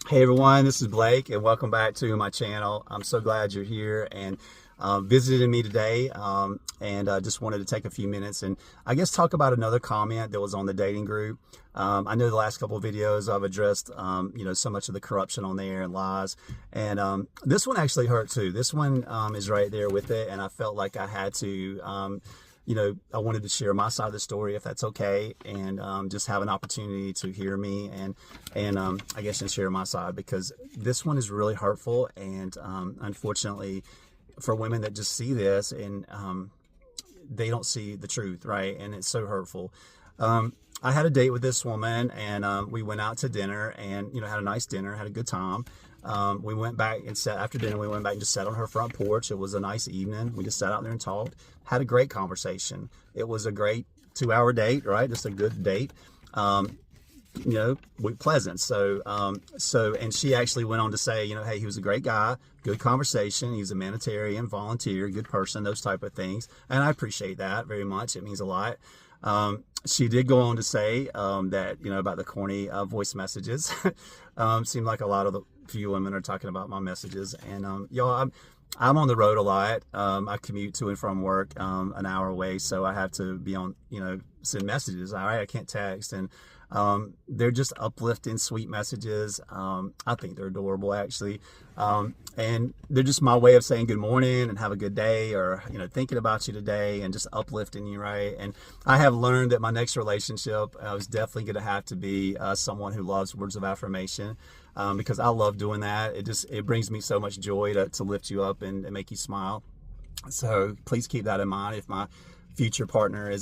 Hey everyone, this is Blake, and welcome back to my channel. I'm so glad you're here and visited me today. And just wanted to take a few minutes and I guess talk about another comment that was on the dating group. I know the last couple of videos I've addressed, so much of the corruption on there and lies. And this one actually hurt too. This one is right there with it, and I felt like I had to. I wanted to share my side of the story, if that's okay, and just have an opportunity to hear me and I guess and share my side, because this one is really hurtful, and unfortunately, for women that just see this and they don't see the truth, right? And it's so hurtful. I had a date with this woman, and we went out to dinner, and had a nice dinner, had a good time. We went back and sat after dinner. We went back and just sat on her front porch. It was a nice evening. We just sat out there and talked, had a great conversation. It was a great 2-hour date, right? Just a good date. Pleasant. And she actually went on to say, hey, he was a great guy, good conversation. He's a humanitarian, volunteer, good person, those type of things. And I appreciate that very much. It means a lot. She did go on to say that, about the corny voice messages. Seemed like a lot of the few women are talking about my messages. And y'all, I'm on the road a lot. I commute to and from work an hour away, so I have to be on, send messages. All right, I can't text, and they're just uplifting, sweet messages. I think they're adorable, actually, and they're just my way of saying good morning and have a good day, or thinking about you today and just uplifting you, right? And I have learned that my next relationship is definitely going to have to be someone who loves words of affirmation. Because I love doing that. It brings me so much joy to lift you up and make you smile. So please keep that in mind. If my future partner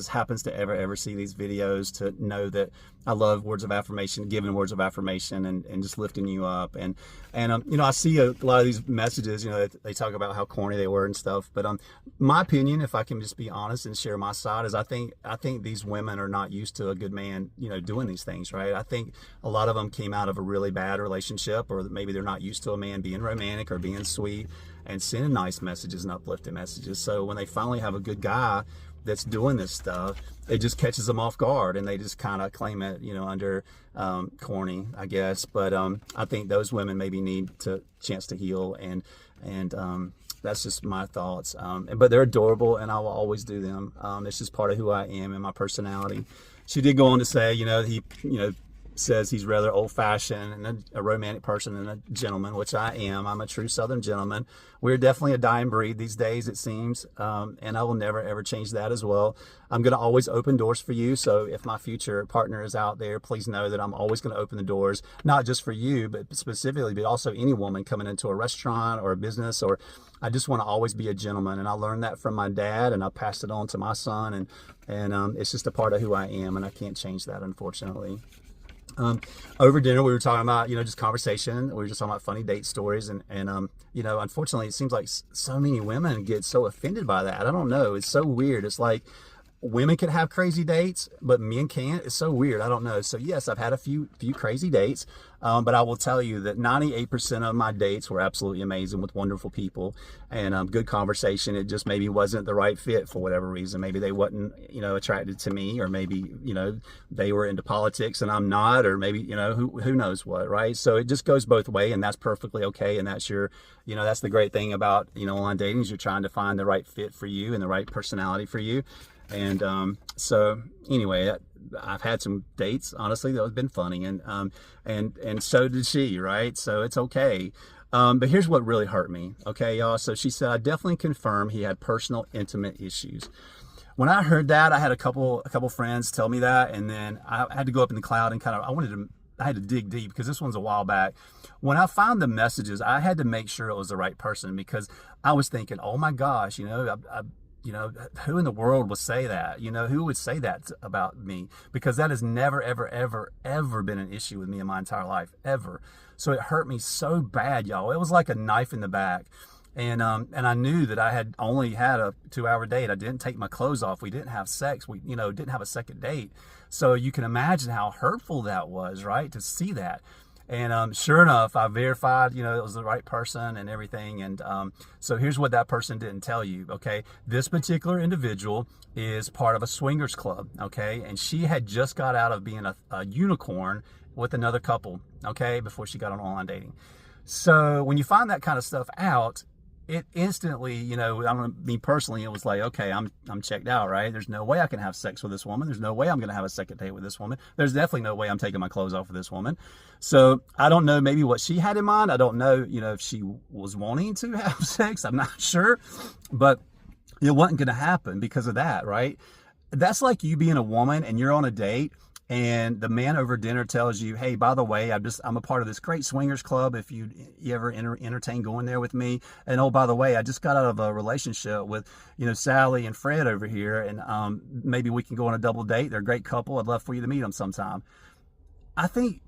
happens to ever see these videos, to know that I love words of affirmation, giving words of affirmation, and just lifting you up. And I see a lot of these messages, they talk about how corny they were and stuff. But my opinion, if I can just be honest and share my side, is I think these women are not used to a good man, doing these things, right? I think a lot of them came out of a really bad relationship, or maybe they're not used to a man being romantic or being sweet and sending nice messages and uplifting messages. So when they finally have a good guy that's doing this stuff, it just catches them off guard, and they just kind of claim it, under corny, I guess. But I think those women maybe need to chance to heal, and that's just my thoughts. But they're adorable, and I will always do them. It's just part of who I am and my personality. She did go on to say, he, says he's rather old-fashioned and a romantic person and a gentleman, which I am. I'm a true Southern gentleman. We're definitely a dying breed these days, it seems, and I will never ever change that as well. I'm going to always open doors for you. So if my future partner is out there, please know that I'm always going to open the doors, not just for you, but specifically, but also any woman coming into a restaurant or a business. Or I just want to always be a gentleman, and I learned that from my dad, and I passed it on to my son, and it's just a part of who I am, and I can't change that, unfortunately. Over dinner, we were talking about, just conversation. We were just talking about funny date stories. And unfortunately, it seems like so many women get so offended by that. I don't know. It's so weird. It's like women can have crazy dates, but men can't. It's so weird. I don't know. So yes, I've had a few crazy dates, but I will tell you that 98% of my dates were absolutely amazing, with wonderful people and good conversation. It just maybe wasn't the right fit for whatever reason. Maybe they wasn't, attracted to me, or maybe, they were into politics and I'm not, or maybe, who knows what, right? So it just goes both ways, and that's perfectly okay. And that's that's the great thing about, online dating, is you're trying to find the right fit for you and the right personality for you. And so anyway, I've had some dates, honestly, that have been funny, and so did she, right? So it's okay. But here's what really hurt me, okay, y'all? So she said, I definitely confirm he had personal, intimate issues. When I heard that, I had a couple friends tell me that, and then I had to go up in the cloud and I had to dig deep, because this one's a while back. When I found the messages, I had to make sure it was the right person, because I was thinking, oh my gosh, who in the world would say that? Who would say that about me? Because that has never, ever, ever, ever been an issue with me in my entire life, ever. So it hurt me so bad, y'all. It was like a knife in the back. And I knew that I had only had a 2-hour date. I didn't take my clothes off. We didn't have sex. We, didn't have a second date. So you can imagine how hurtful that was, right? To see that. And sure enough, I verified, it was the right person and everything. And so here's what that person didn't tell you, okay? This particular individual is part of a swingers club, okay? And she had just got out of being a unicorn with another couple, okay, before she got on online dating. So when you find that kind of stuff out, it instantly, you know, I mean, me personally, it was like, okay, I'm checked out, right? There's no way I can have sex with this woman. There's no way I'm going to have a second date with this woman. There's definitely no way I'm taking my clothes off with this woman. So I don't know maybe what she had in mind. I don't know, you know, if she was wanting to have sex. I'm not sure, but it wasn't going to happen because of that, right? That's like you being a woman and you're on a date, and the man over dinner tells you, hey, by the way, I'm a part of this great swingers club if you ever entertain going there with me. And oh, by the way, I just got out of a relationship with, you know, Sally and Fred over here, and maybe we can go on a double date. They're a great couple. I'd love for you to meet them sometime. I think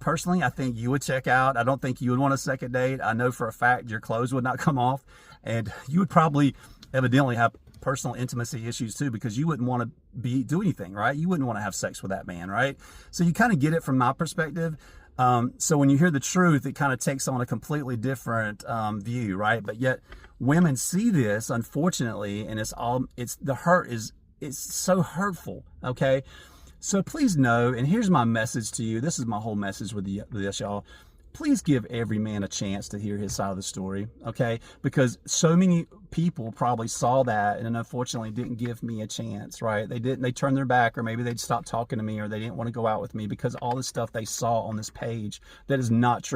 you would check out. I don't think you would want a second date. I know for a fact your clothes would not come off, and you would probably evidently have personal intimacy issues too, because you wouldn't want to do anything, right? You wouldn't want to have sex with that man, right? So you kind of get it from my perspective. So when you hear the truth, it kind of takes on a completely different view, right? But yet women see this, unfortunately, and it's so hurtful, okay? So please know, and here's my message to you. This is my whole message with this, y'all. Please give every man a chance to hear his side of the story, okay? Because so many people probably saw that and unfortunately didn't give me a chance, right? They turned their back, or maybe they'd stopped talking to me, or they didn't want to go out with me because all the stuff they saw on this page that is not true.